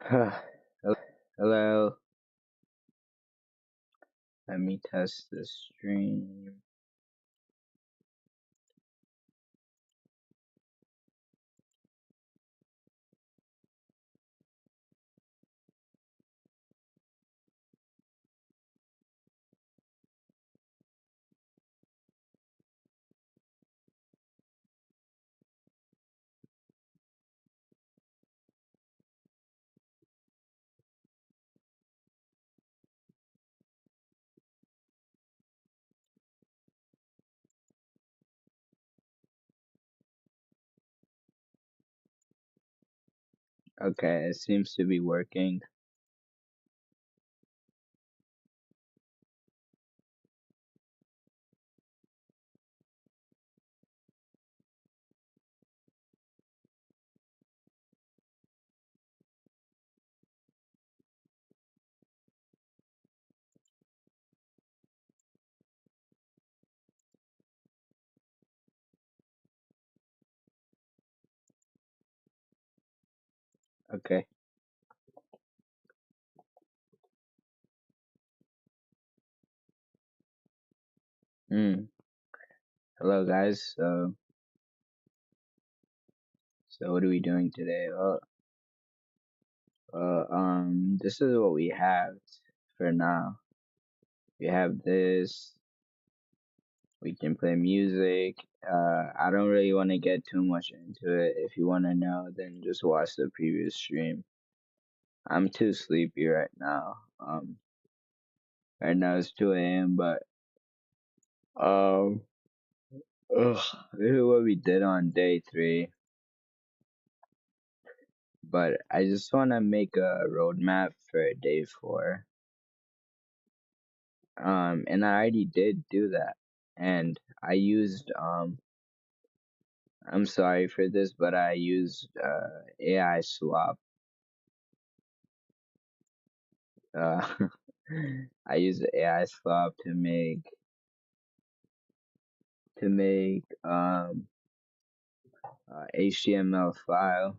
Hello, let me test the stream. Okay, it seems to be working. Okay. Hmm. Hello, guys. So what are we doing today? This is what we have for now. We have this. We can play music. I don't really want to get too much into it. If you want to know, then just watch the previous stream. I'm too sleepy right now. Right now it's 2 a.m. But um, ugh, this is what we did on day 3. But I just want to make a roadmap for day 4. And I already did do that. And I used I'm sorry for this, but I used AI swap. Uh, I used AI swap to make HTML file,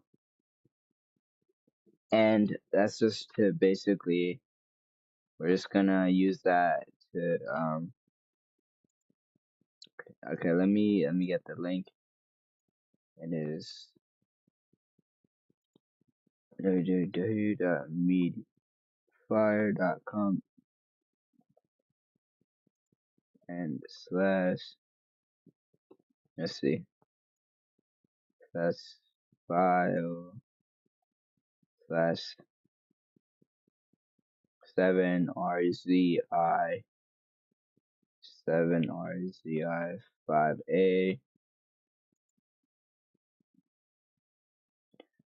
and that's just to basically we're just gonna use that to okay, let me get the link. It is www.mediafire.com and slash, let's see, slash file slash 7RZI 7RZI 5A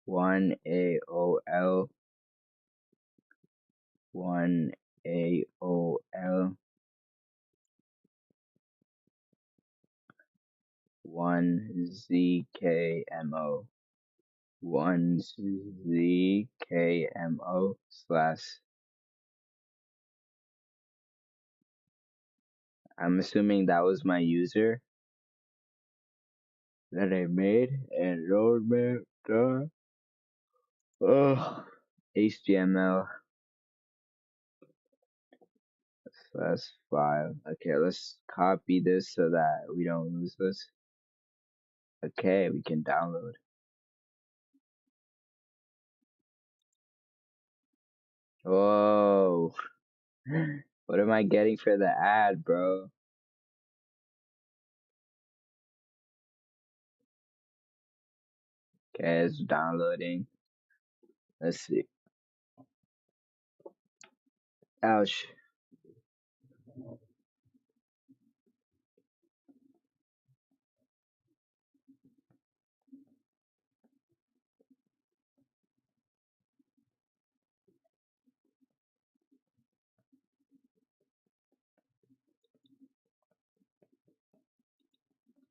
1AOL 1AOL 1ZKMO 1ZKMO slash, I'm assuming that was my user that I made, and roadmap dot HTML slash file. Okay, let's copy this so that we don't lose this. Okay, we can download. Whoa. What am I getting for the ad, bro? Okay, it's downloading. Let's see. Ouch.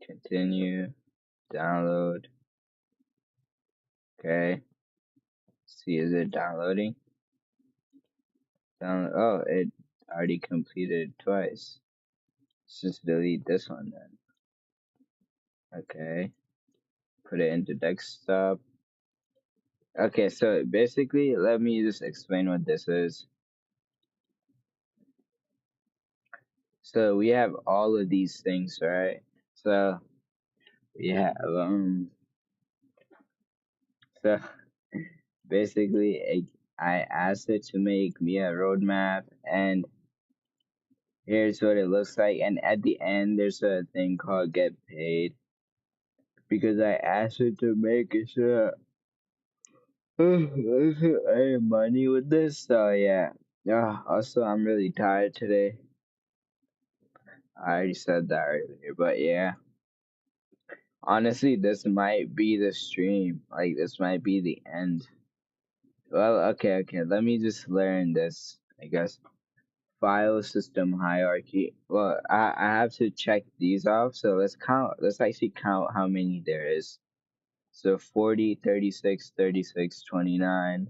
Continue. Download. Okay. See, is it downloading? Download. Oh, it already completed twice. Let's just delete this one then. Okay. Put it into desktop. Okay, so basically, let me just explain what this is. So we have all of these things, right? So we have so basically, I asked it to make me a roadmap, and here's what it looks like. And at the end, there's a thing called get paid because I asked it to make it sure I have money with this. So yeah. Yeah. Also, I'm really tired today. I already said that earlier, but yeah. Honestly, this might be the stream. Like, this might be the end. Well, okay. Let me just learn this, I guess. File system hierarchy. Well, I have to check these off. So let's count. Let's actually count how many there is. So 40, 36, 36, 29,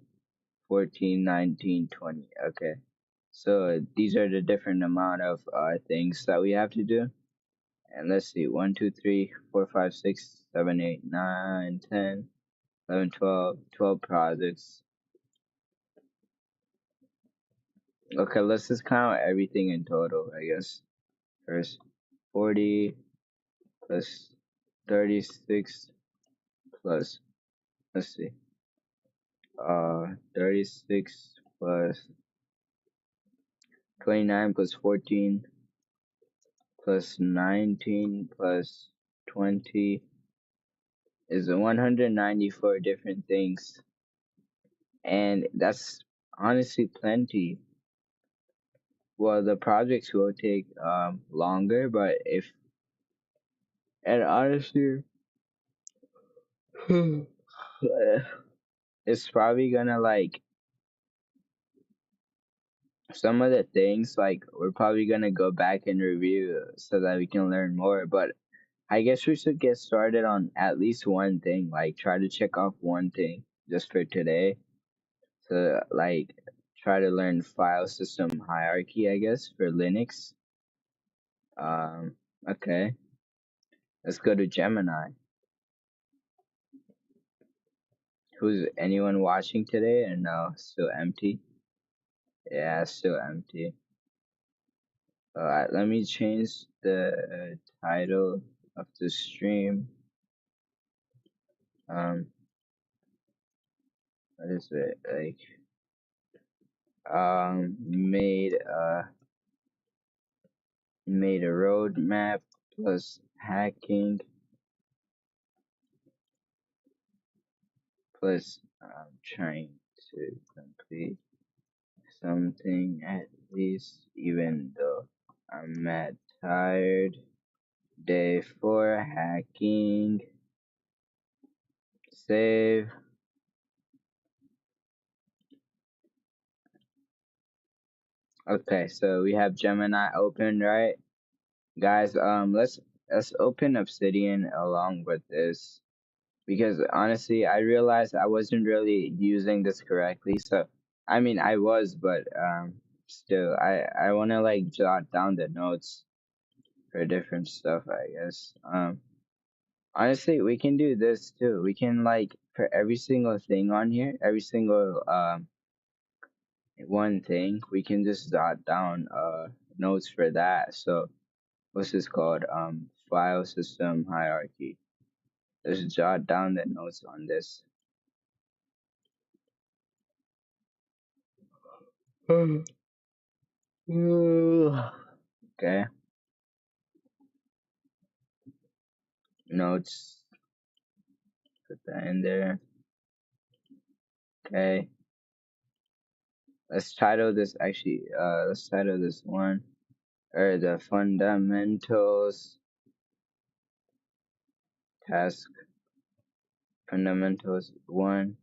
14, 19, 20. Okay. So these are the different amount of things that we have to do. And let's see, 1, 2, 3, 4, 5, 6, 7, 8, 9, 10, 11, 12, 12 projects. Okay, let's just count everything in total, I guess. First, 40 plus 36 plus, let's see, 36 plus 29 plus 14 plus 19 plus 20 is 194 different things. And that's honestly plenty. Well, the projects will take longer, but if and honestly, it's probably gonna like some of the things like we're probably gonna go back and review so that we can learn more. But I guess we should get started on at least one thing, like try to check off one thing just for today. So like try to learn file system hierarchy, I guess, for Linux. Um, okay, let's go to Gemini. Who's anyone watching today? Or no, still empty. Yeah, still empty. Alright, let me change the title of the stream. What is it like? Made a roadmap plus hacking plus trying to complete something at least, even though I'm mad tired. Day 4 hacking. Save. Okay, so we have Gemini open, right? Guys, let's open Obsidian along with this because honestly, I realized I wasn't really using this correctly. So, I mean, I was, but still, I want to like jot down the notes for different stuff, I guess. Honestly, we can do this too. We can like for every single thing on here, every single one thing, we can just jot down notes for that. So what's this called? File system hierarchy. Let's jot down the notes on this. Okay. Notes. Put that in there. Okay. Let's title this actually let's title this one or the fundamentals task fundamentals 1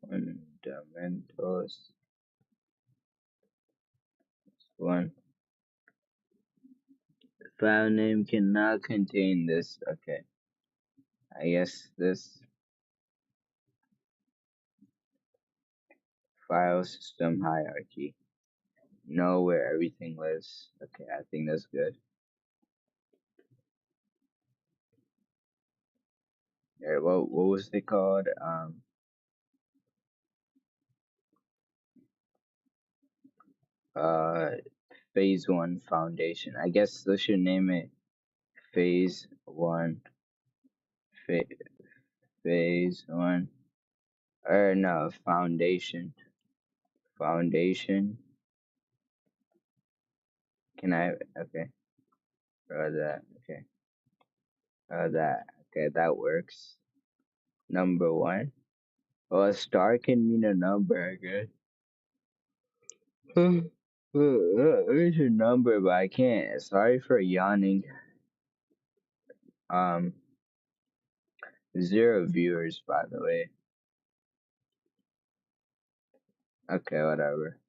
fundamentals 1 file name cannot contain this. Okay, I guess this file system hierarchy. Know where everything lives. Okay, I think that's good. what was it called? Uh, Phase One Foundation. I guess they should name it Phase One. Fa- Phase One. Or no, Foundation. Foundation. Can I? Okay. That. Okay. That. Okay, that works. Number one. Well, a star can mean a number, I guess. There's your number, but I can't. Sorry for yawning. Um, zero viewers, by the way. Okay, whatever.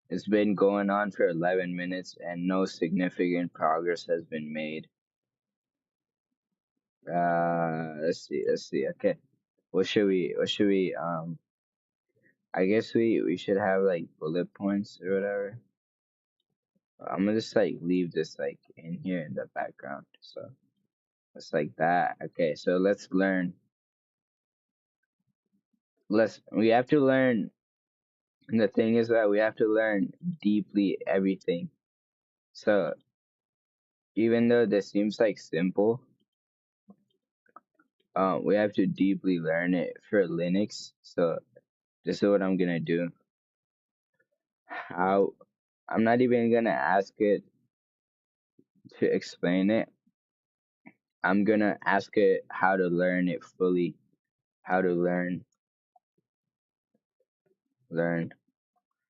It's been going on for 11 minutes and no significant progress has been made. Let's see. Okay. What should we, I guess we should have like bullet points or whatever. I'm gonna just like leave this like in here in the background. So it's like that. Okay, so let's learn. We have to learn. And the thing is that we have to learn deeply everything. So even though this seems like simple, we have to deeply learn it for Linux. So this is what I'm gonna do. How I'm not even gonna ask it to explain it. I'm gonna ask it how to learn it fully. How to learn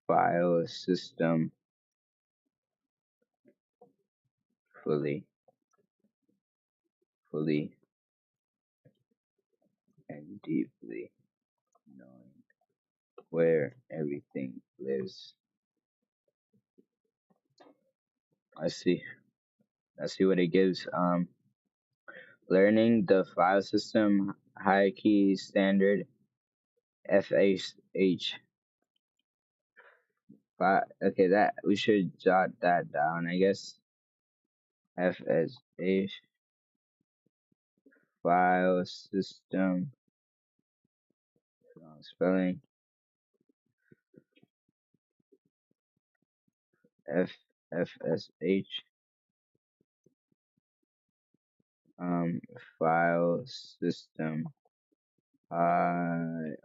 file system fully, fully and deeply, knowing where everything lives. I see. I see what it gives. Learning the file system hierarchy standard FSH. Okay, that we should jot that down. I guess FSH file system spelling FSH um file system or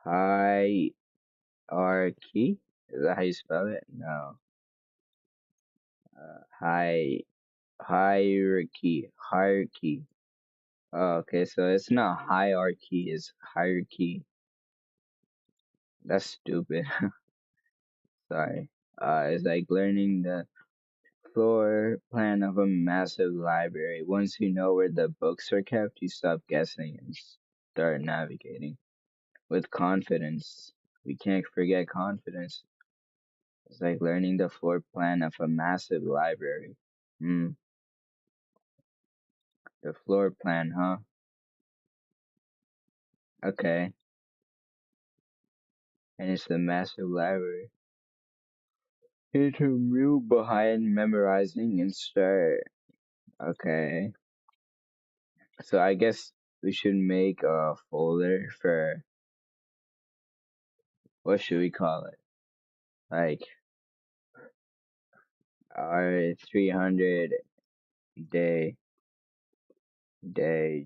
hierarchy. Is that how you spell it? No. High hierarchy. Oh, okay, so it's not hierarchy, it's hierarchy. That's stupid. Sorry. It's like learning the floor plan of a massive library. Once you know where the books are kept, you stop guessing and start navigating with confidence. We can't forget confidence. It's like learning the floor plan of a massive library. Hmm, the floor plan, huh? Okay. And it's the massive library. Hit a real behind memorizing and start. Okay. So I guess we should make a folder for what should we call it? Like our 300 day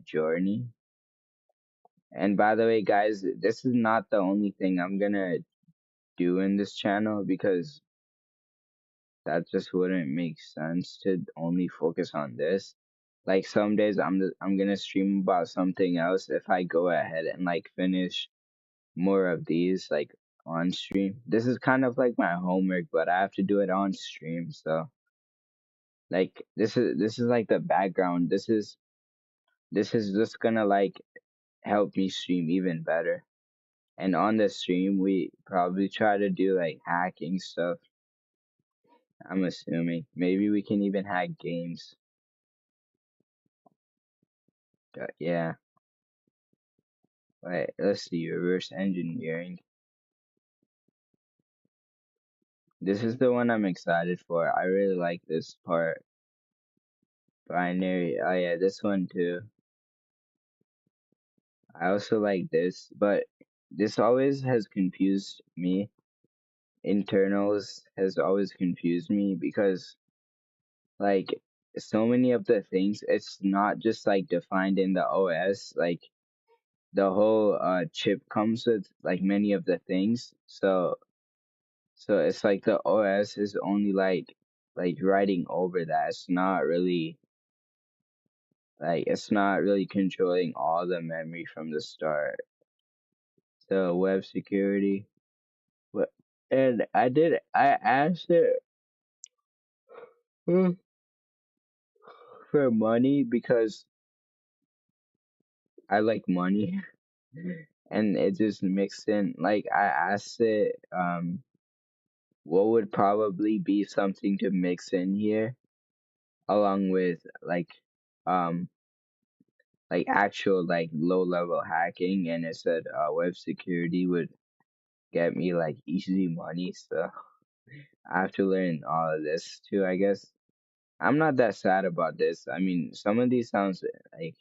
journey. And by the way, guys, this is not the only thing I'm gonna do in this channel because that just wouldn't make sense to only focus on this. Like some days I'm gonna stream about something else if I go ahead and like finish more of these like on stream. This is kind of like my homework, but I have to do it on stream. So like this is like the background. This is just gonna like help me stream even better. And on the stream, we probably try to do like hacking stuff. I'm assuming maybe we can even hack games. Yeah. Wait, let's see. Reverse engineering. This is the one I'm excited for. I really like this part. Binary. Oh yeah, this one too. I also like this, but this always has confused me. Internals has always confused me because like so many of the things, it's not just like defined in the OS. Like the whole chip comes with like many of the things. So it's like the OS is only like writing over that. It's not really controlling all the memory from the start. So web security. What? And I asked it for money because I like money. And it just mixed in. Like I asked it, what would probably be something to mix in here, along with um, like actual like low level hacking, and it said web security would get me like easy money. So I have to learn all of this too, I guess. I'm not that sad about this. I mean, some of these sounds like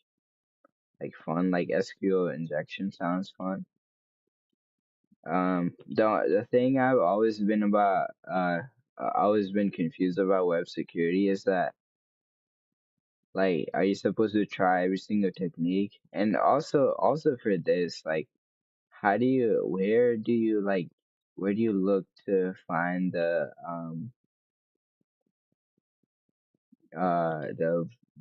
fun, like SQL injection sounds fun. The thing I've always been confused about web security is that like, are you supposed to try every single technique? And also for this, like, where do you look to find the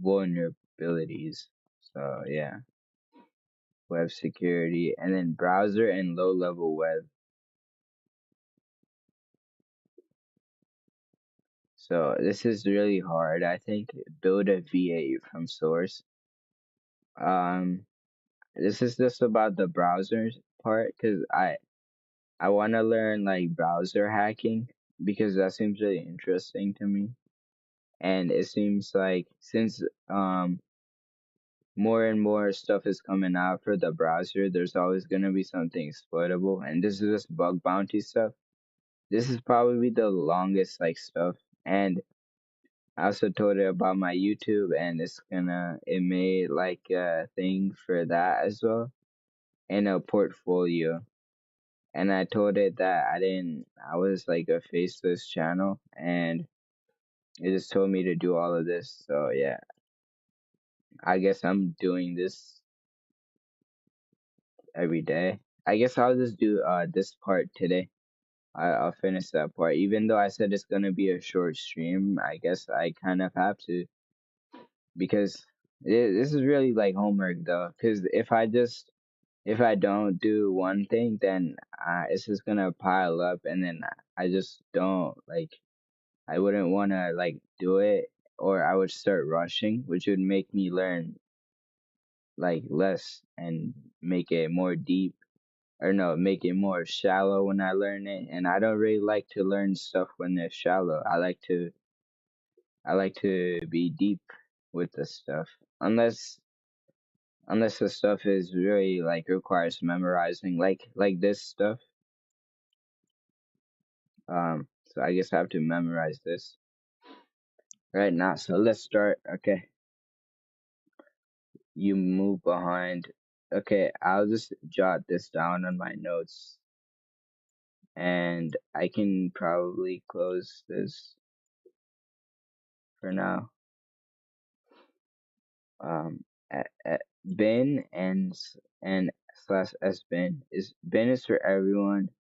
vulnerabilities? So yeah, web security, and then browser and low level web. So this is really hard. I think build a V8 from source. Um, this is just about the browsers part because I want to learn like browser hacking because that seems really interesting to me. And it seems like since more and more stuff is coming out for the browser, there's always gonna be something exploitable. And this is just bug bounty stuff. This is probably the longest like stuff. And I also told it about my YouTube, and it made like a thing for that as well, and a portfolio. And I told it that I was like a faceless channel, and it just told me to do all of this. So yeah, I guess I'm doing this every day. I guess I'll just do this part today. I'll finish that part. Even though I said it's gonna be a short stream, I guess I kind of have to because this is really like homework though. Because if I don't do one thing, then it's just gonna pile up, and then I just don't like. I wouldn't want to like do it, or I would start rushing, which would make me learn like less and make it more deep, or no, make it more shallow when I learn it. And I don't really like to learn stuff when they're shallow. I like to be deep with the stuff, unless the stuff is really like requires memorizing, like this stuff. So I guess I have to memorize this right now. So let's start. Okay, you move behind. Okay, I'll just jot this down on my notes, and I can probably close this for now. Bin and slash S bin is for everyone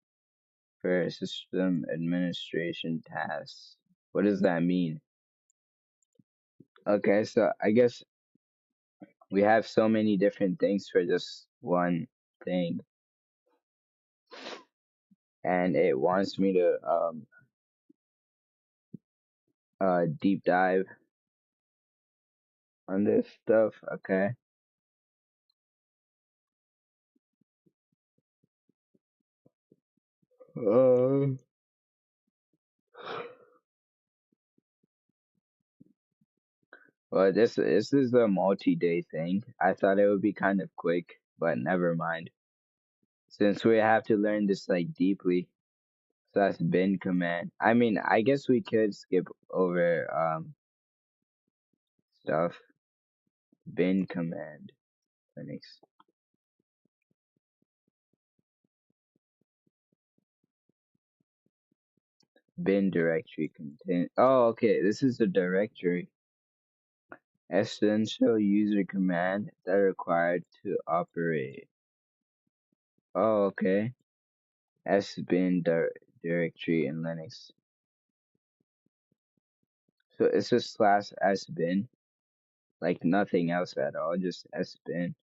for system administration tasks. What does that mean? Okay, so I guess we have so many different things for this one thing, and it wants me to deep dive on this stuff. Okay. Uh, well, this is a multi-day thing. I thought it would be kind of quick, but never mind. Since we have to learn this like deeply, so that's bin command. I mean, I guess we could stuff bin command Linux bin directory contain. Oh, okay. This is the directory. Essential user command that are required to operate. Oh, okay. Sbin directory in Linux. So it's just slash sbin, like nothing else at all, just sbin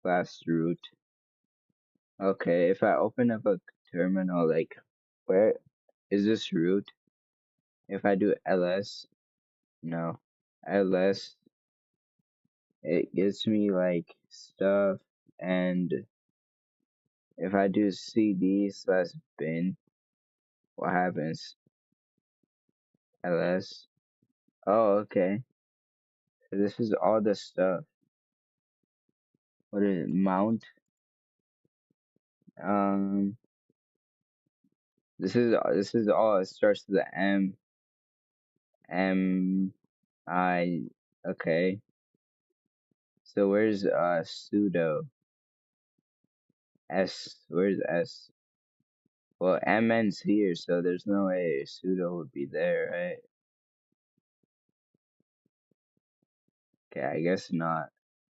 slash root. Okay, if I open up a terminal, like, where is this root? If I do ls, no, ls, it gives me like stuff, and if I do cd slash bin, what happens? ls. Oh, okay. So this is all the stuff. What is it? Mount. Um, this is all. It starts with the M I. Okay. So where's sudo s? Where's s? Well, mn's here, so there's no way sudo would be there, right? Okay, I guess not.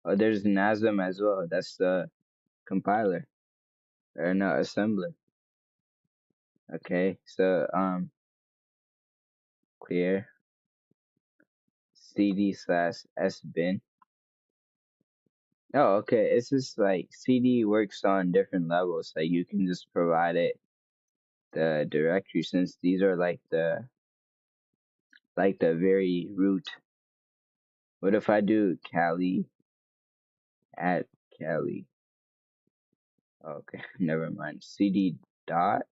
Oh, there's nasm as well. That's the compiler or no assembler. Okay, so clear cd slash sbin. Oh, okay. It's just like CD works on different levels. Like you can just provide it the directory since these are like the very root. What if I do Kali at Kali? Okay, never mind. CD dot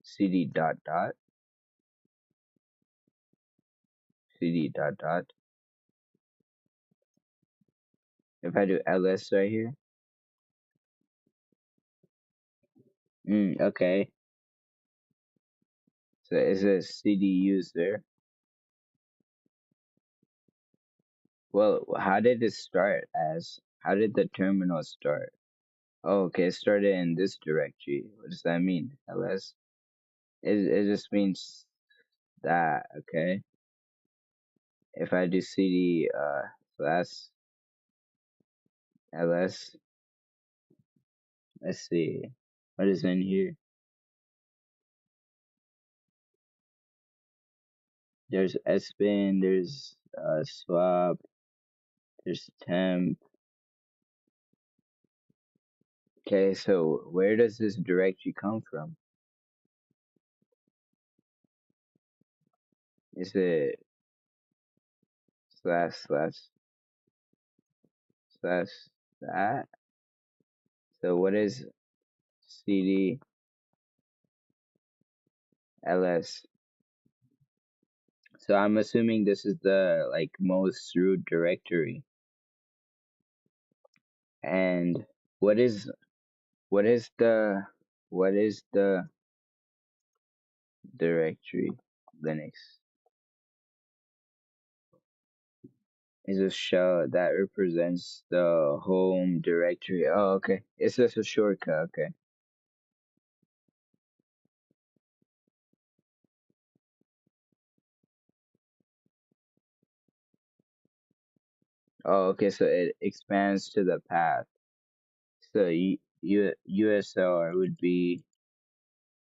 CD dot CD dot. If I do ls right here, okay. So is a CD user? Well, how did it start as? How did the terminal start? Oh, okay, it started in this directory. What does that mean? ls? It just means that, okay? If I do cd slash ls, let's see, what is in here? There's sbin, there's swap, there's temp. Okay, so where does this directory come from? Is it slash that? So what is cd ls? So I'm assuming this is the like most root directory. And what is what is the what is the directory? Linux is a shell that represents the home directory. Oh, okay. It's just a shortcut. Okay. Oh, okay. So it expands to the path. So USR would be.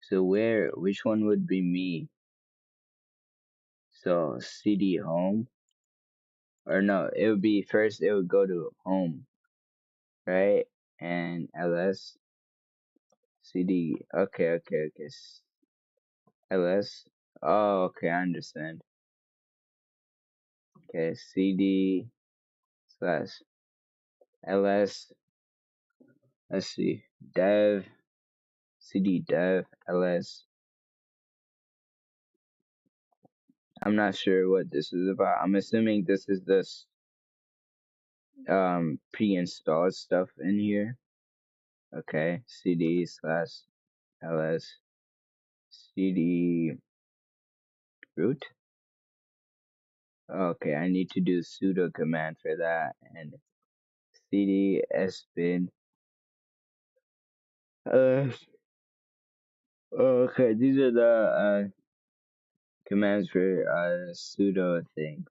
So which one would be me? So CD home, or no? It would be first. It would go to home, right? And ls cd. Okay, okay, okay. ls. Oh, okay. I understand. Okay, cd slash ls. Let's see, dev cd dev ls. I'm not sure what this is about. I'm assuming this is this pre-installed stuff in here. Okay, cd slash ls cd root. Okay, I need to do sudo command for that and cd sbin. Uh, okay, these are the commands for sudo thing.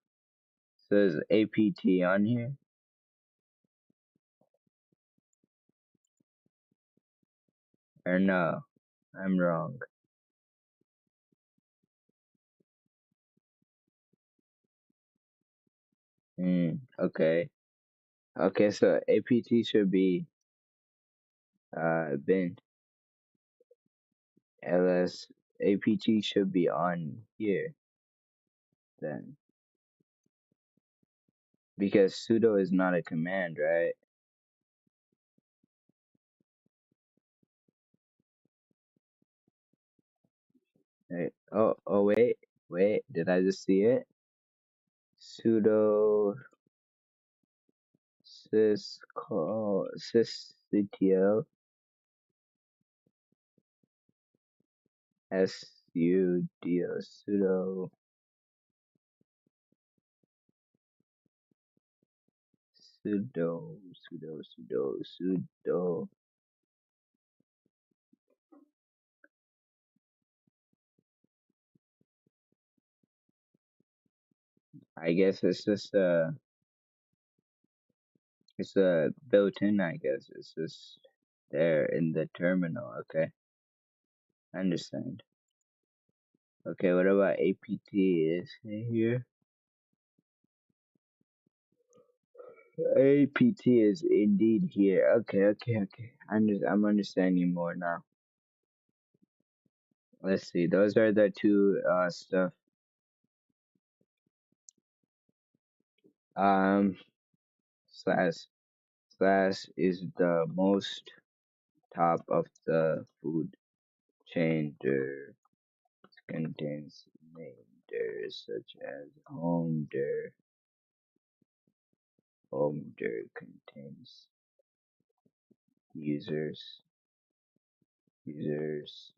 So there's apt on here or no? I'm wrong. Okay. Okay, so apt should be bin ls apt should be on here then because sudo is not a command, right? Oh wait, did I just see it? Sudo sysctl sudo sudo. I guess it's a built-in. I guess it's just there in the terminal. Okay, I understand. Okay, what about apt? Is it here? Apt is indeed here. Okay. I'm understanding more now. Let's see. Those are the two stuff. Um, slash slash is the most top of the food chain. There contains names such as home. There contains users users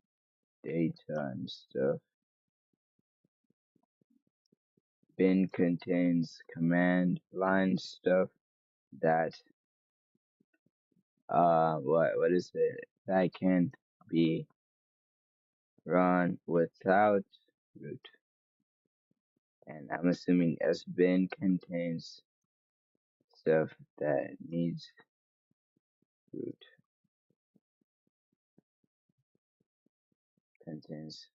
data and stuff. Bin contains command line stuff that what is it that can be run without root. And I'm assuming sbin contains stuff that needs root. Contains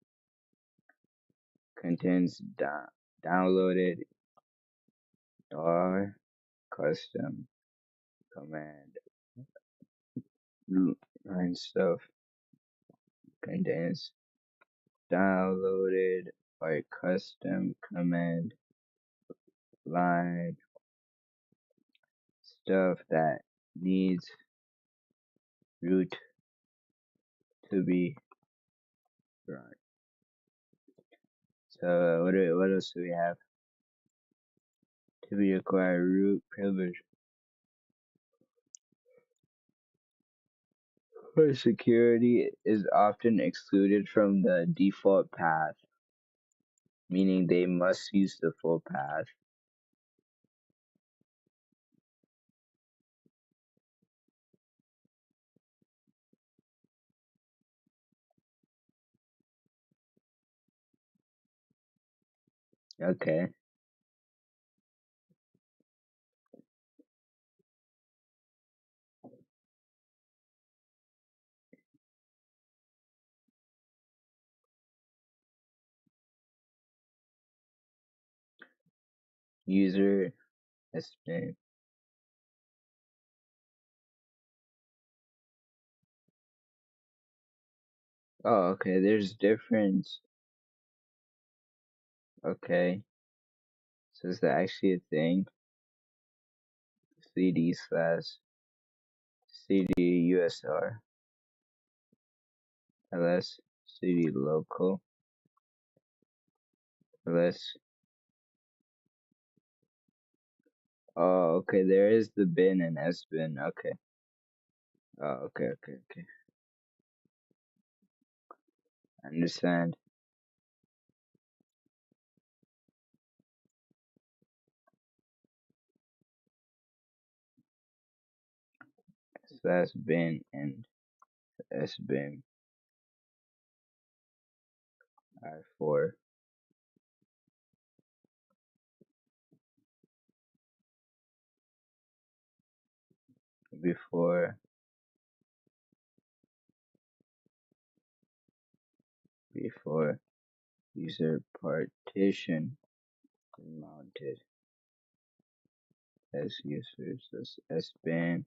downloaded or custom command line stuff. Contains downloaded or custom command line stuff that needs root to be run. So what else do we have? To be acquired root privilege for security is often excluded from the default path, meaning they must use the full path. Okay. User has been. Oh, okay. There's different. Okay. So is that actually a thing? CD slash CD USR ls CD local ls. Oh, okay. There is the bin and sbin. Okay. Oh, okay. I understand. slash bin and sbin for before user partition is mounted as users as sbin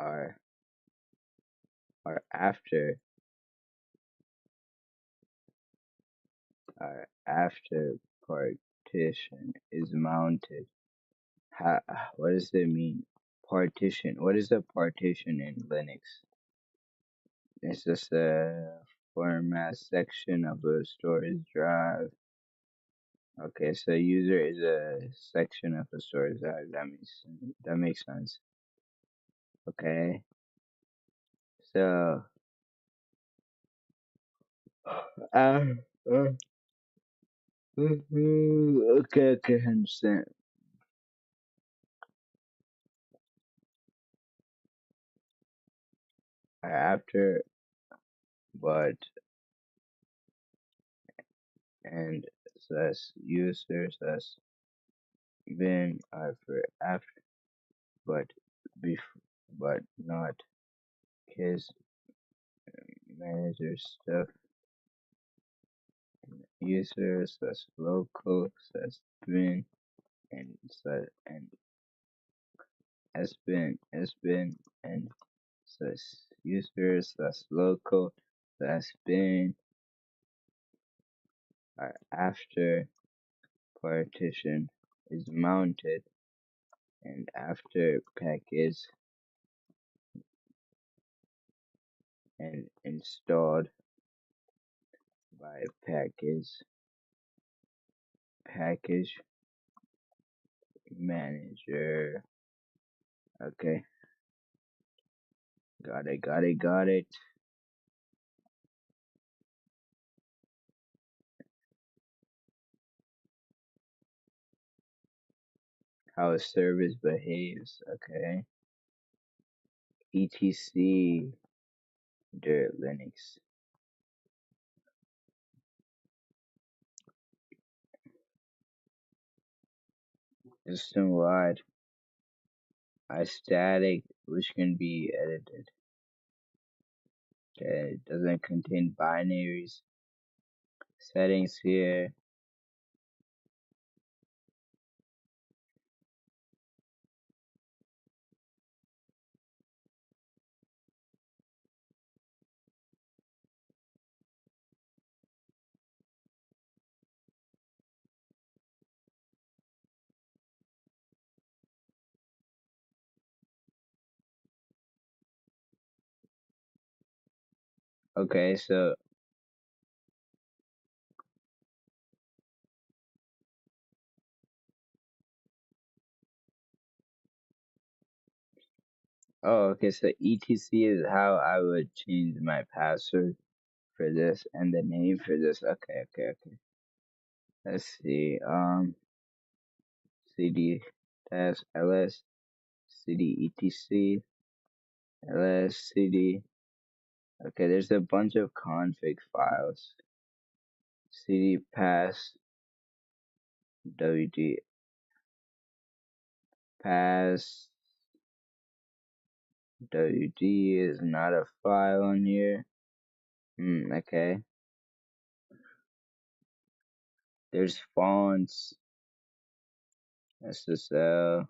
or, or, or after partition is mounted. How, what does it mean? Partition. What is a partition in Linux? It's just a format section of a storage drive. Okay, so user is a section of a storage drive. That makes sense. Okay, so uh, uh, okay, I understand. After, but and slash user slash bin for after, but but not case manager stuff user slash local slash bin and slash and sbin and slash user slash local slash bin after partition is mounted and after package and installed by package manager. Okay, got it. How a service behaves. Okay, etc dir Linux. System wide static which can be edited. Okay, it doesn't contain binaries. Settings here. Okay, so so etc is how I would change my password for this and the name for this. Okay. Let's see. cd dash ls cd etc ls cd. Okay, there's a bunch of config files. cd pass wd pass wd is not a file on here. Okay. There's fonts, SSL.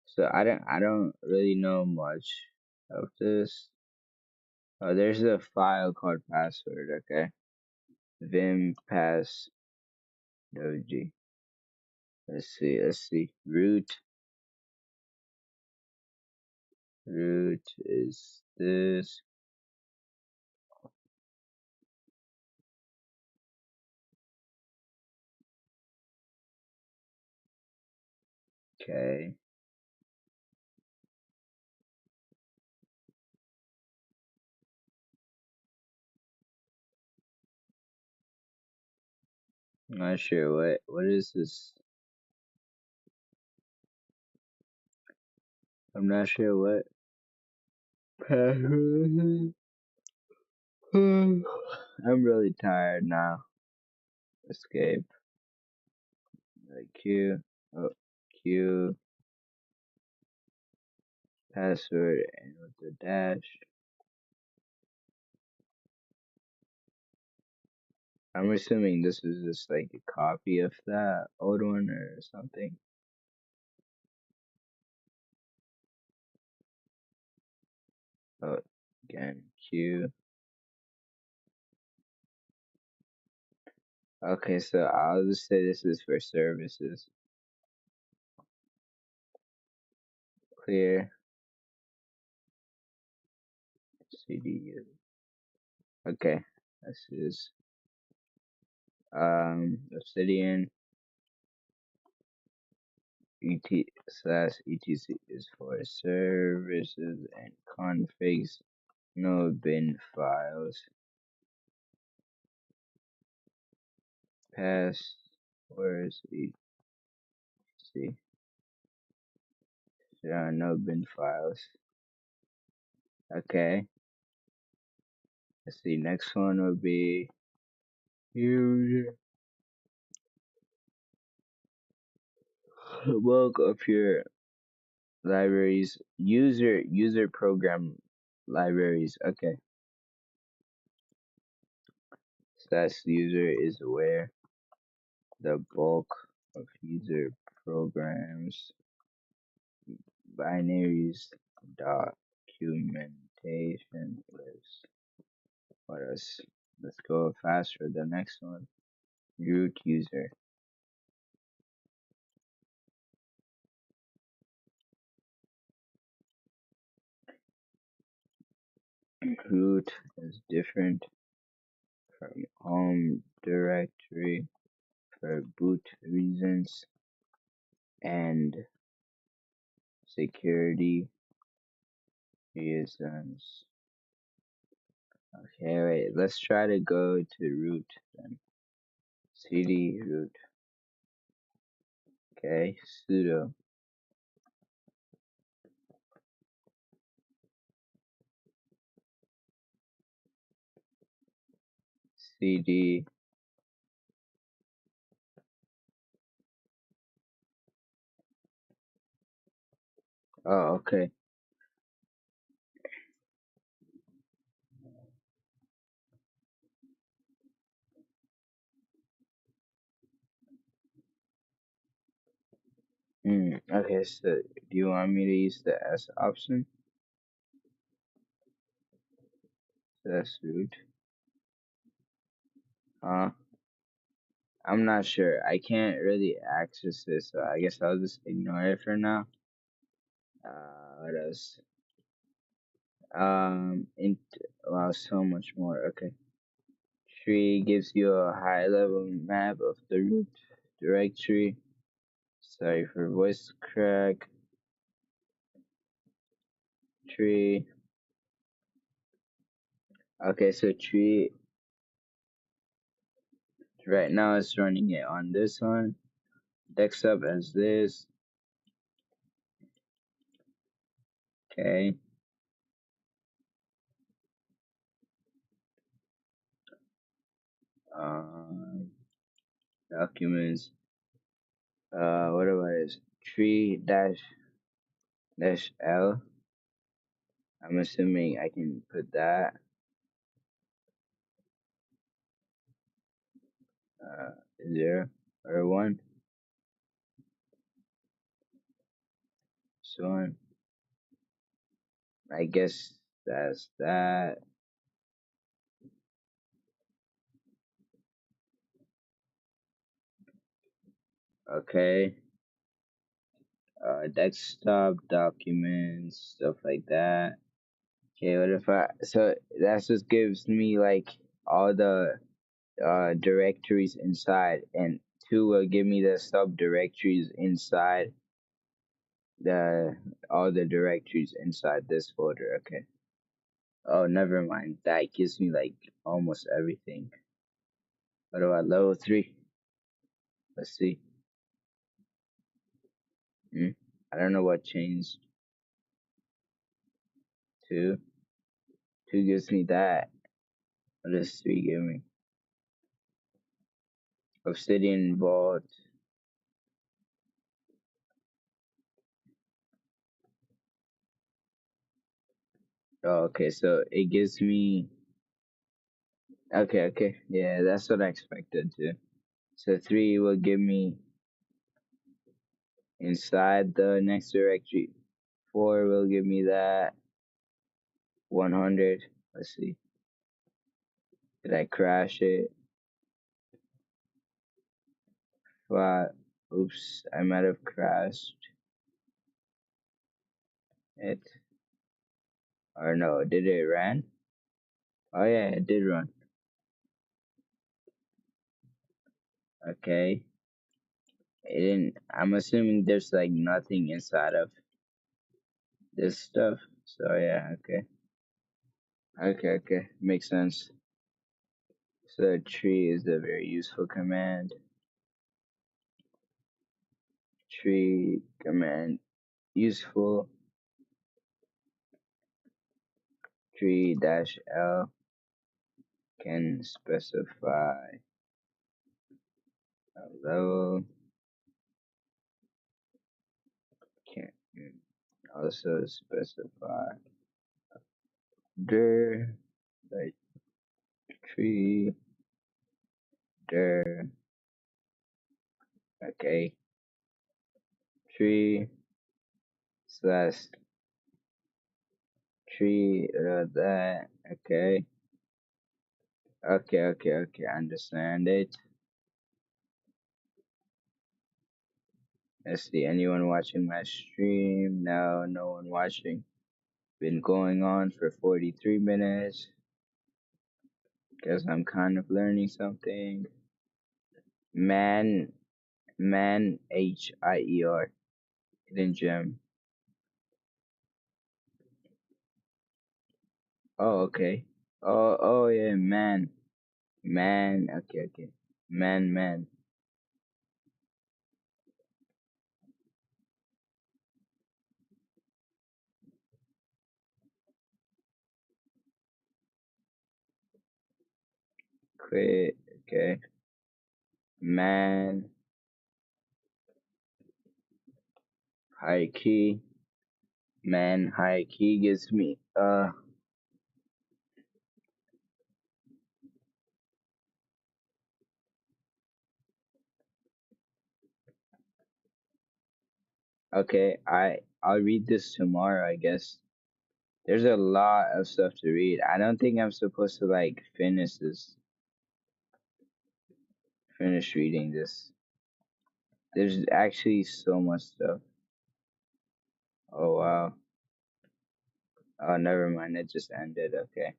So I don't really know much of this. Oh, there's a file called password. Okay, vim pass wg. Let's see. Root is this. Okay. I'm not sure what is this. I'm not sure what password. I'm really tired now. Escape. Q. Oh, Q. Password and with the dash. I'm assuming this is just like a copy of that old one or something. Oh, again, Q. Okay, so I'll just say this is for services. Clear. CDU. Okay, this is Obsidian ET/etc is for services and configs, no bin files. Passwords etc. There are no bin files. Okay. Let's see. Next one will be user bulk of your libraries. User program libraries. Okay. Stats user is aware the bulk of user programs binaries documentation list. What else? Let's go faster. The next one. Root user. Root is different from home directory for boot reasons and security reasons. Okay, wait, let's try to go to root then. cd root. Okay, sudo cd oh okay. Okay, so do you want me to use the S option? So that's root. I'm not sure. I can't really access this, so I guess I'll just ignore it for now. What else? In wow, so much more. Okay. Tree gives you a high level map of the root directory. Sorry for voice crack. Tree. Okay, so tree right now it's running it on this one. Desktop as this. Okay. Documents. What about this? Tree dash L. I'm assuming I can put that. 0 or 1. So on. I guess that's that. Okay. Desktop documents, stuff like that. Okay, what if so that just gives me like all the directories inside, and 2 will give me the subdirectories inside the all the directories inside this folder. Okay. Oh, never mind. That gives me like almost everything. What about level 3? Let's see. Hmm. I don't know what changed. Two. Two gives me that. What does three give me? Obsidian Vault. Oh, okay, so it gives me. Okay, okay. Yeah, that's what I expected too. So three will give me inside the next directory. Four will give me that 100. Let's see. Did I crash it? Five. Oops, I might have crashed it. Or no, did it run? Oh yeah, it did run. Okay. It didn't. I'm assuming there's like nothing inside of this stuff. So yeah, okay. Okay, okay. Makes sense. So tree is a very useful command. Tree command useful. Tree dash L can specify a level. Can also specify dir like tree dir. Okay. Tree slash tree that. Okay. Okay, okay, okay. I understand it. Let's see. Anyone watching my stream? No, no one watching. Been going on for 43 minutes. Guess I'm kind of learning something. Man, man, Hier. Hidden gem. Oh, okay. Oh, yeah, man. Man, okay, okay. Man. Quit, okay. Man, high key. Man, high key gives me, okay, I'll read this tomorrow, I guess. There's a lot of stuff to read. I don't think I'm supposed to like finish reading this. There's actually so much stuff. Oh wow. Oh, never mind. It just ended. Okay.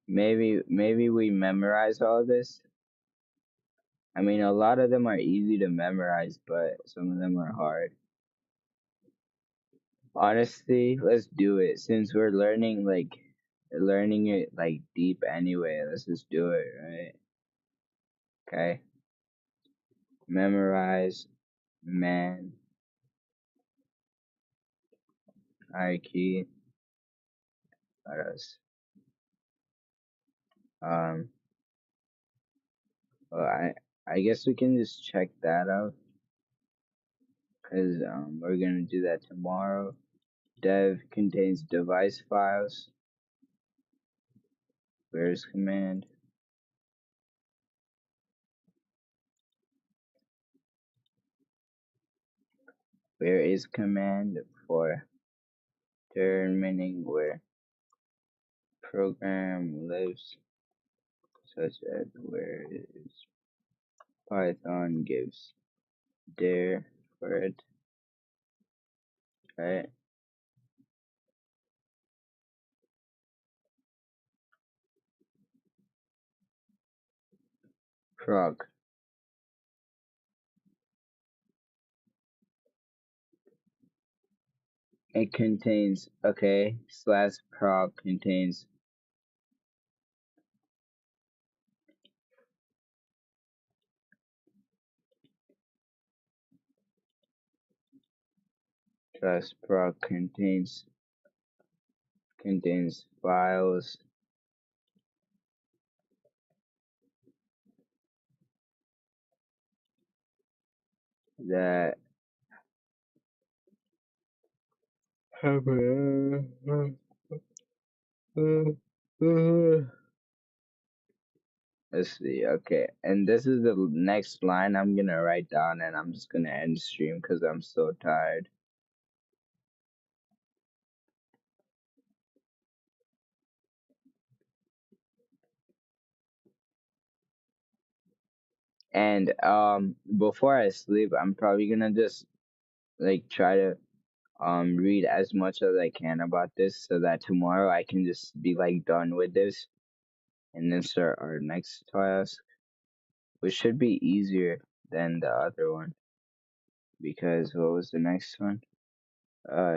Maybe we memorize all this. I mean, a lot of them are easy to memorize, but some of them are hard. Honestly, let's do it since we're learning it like deep anyway. Let's just do it, right? Okay. Memorize man key. Let us. Um. Well, I guess we can just check that out because we're gonna do that tomorrow. Dev contains device files. Where's command? Where is command for determining where program lives, such as where is Python gives dir for it, right? Prog. It contains, okay, slash prog contains slash prog contains files that have let's see, okay, and this is the next line I'm gonna write down, and I'm just gonna end stream because I'm so tired. And before I sleep, I'm probably gonna just like try to read as much as I can about this so that tomorrow I can just be like done with this and then start our next task, which should be easier than the other one because what was the next one?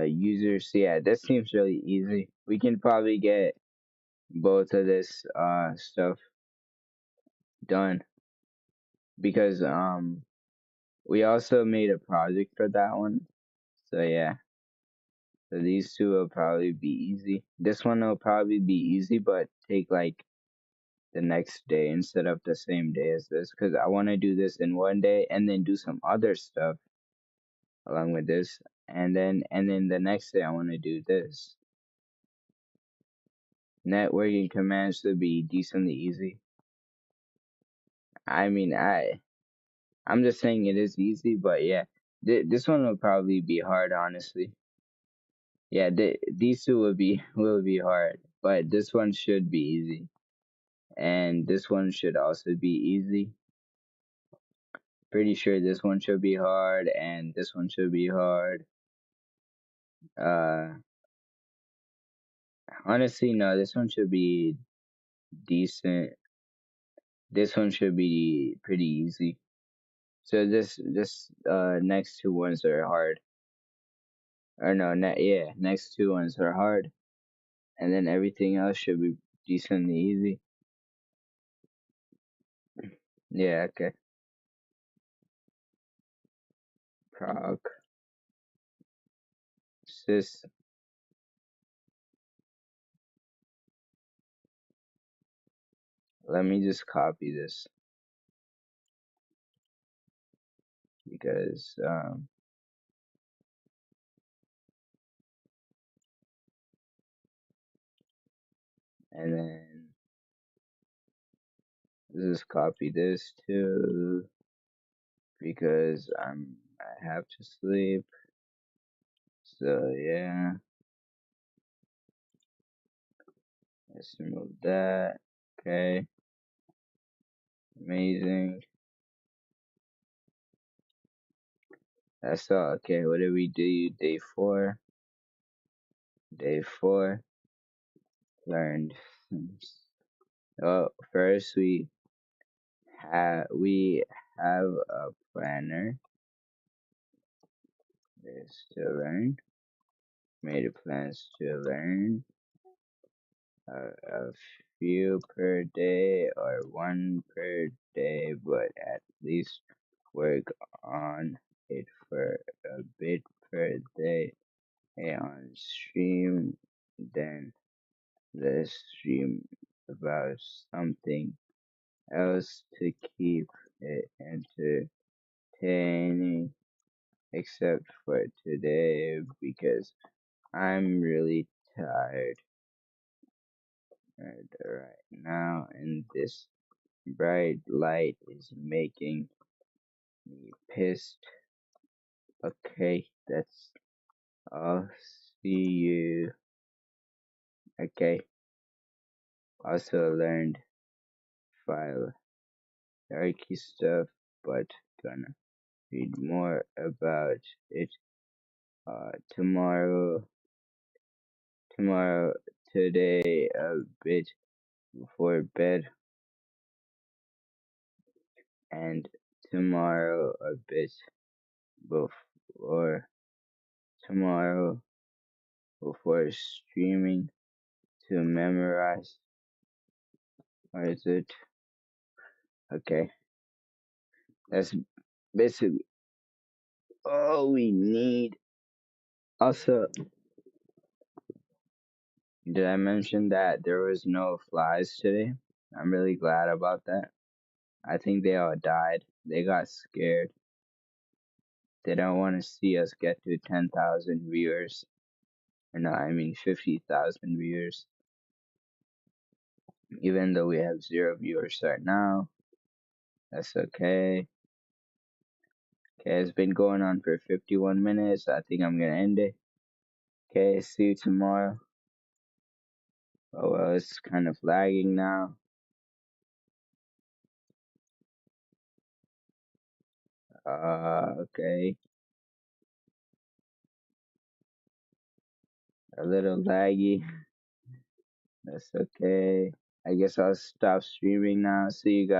Users. Yeah, this seems really easy. We can probably get both of this stuff done because we also made a project for that one. So yeah. So these two will probably be easy. This one will probably be easy, but take like the next day instead of the same day as this, because I want to do this in one day and then do some other stuff along with this, and then the next day I want to do this. Networking commands should be decently easy. I mean, I'm just saying it is easy, but yeah, this one will probably be hard, honestly. Yeah, these two will be hard, but this one should be easy, and this one should also be easy. Pretty sure this one should be hard, and this one should be hard. Uh, Honestly, no, this one should be decent. This one should be pretty easy. So this next two ones are hard. Or no, yeah, next two ones are hard, and then everything else should be decently easy. Yeah, okay. Prog sys. Let me just copy this because and then just copy this too because I have to sleep. So yeah, let's remove that. Okay, amazing. That's all. Okay, what did we do? Day 4. Day 4. Learned. Oh, first we have a planner. There's to learn. Made plans to learn a few per day or one per day, but at least work on it for a bit per day. On stream, then let's stream about something else to keep it entertaining, except for today because I'm really tired right now, and this bright light is making me pissed. Okay, that's all. See you. Okay, also learned file hierarchy stuff, but gonna read more about it tomorrow. Tomorrow, today, a bit before bed. and tomorrow a bit before tomorrow before streaming to memorize. Or is it? Okay, that's basically all we need. Also, did I mention that there was no flies today? I'm really glad about that. I think they all died. They got scared. They don't want to see us get to 10,000 viewers. Or no, I mean 50,000 viewers. Even though we have 0 viewers right now, that's okay. Okay, it's been going on for 51 minutes. I think I'm gonna end it. Okay, see you tomorrow. Oh well, it's kind of lagging now. Okay, a little laggy. That's okay. I guess I'll stop streaming now. See you guys.